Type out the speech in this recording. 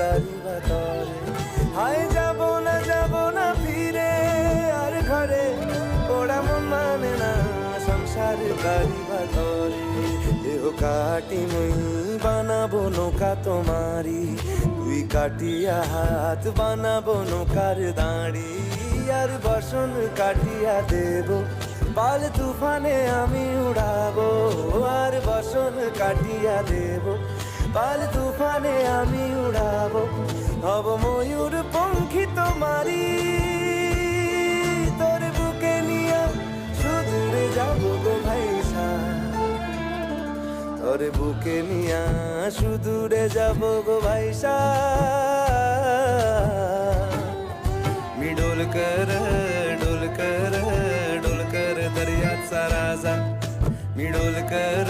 करीबा तोरे हाय जाबो ना फिरे আর ঘরে ওড়া মন মানে না সংসার করিবা তরে দেহ কাটি মই বানাবো নৌকা তোমারি তুই কাটিয়া হাত বানাবো নৌকার দাঁড়ি আর বসন কাটিয়া দেব পাল তুফানে আমি উড়াবো আর বসন কাটিয়া দেব পাল তুফানে আমি উড়াবো হব ময়ূর পঙ্খী তোমারি তোর বুকে নিয়া সুদূরে যাবো গো ভাইসা তোর বুকে নিয়া সুদূরে যাবো গো ভাইসা मी डोल कर दर्याचा राजा मी डोल कर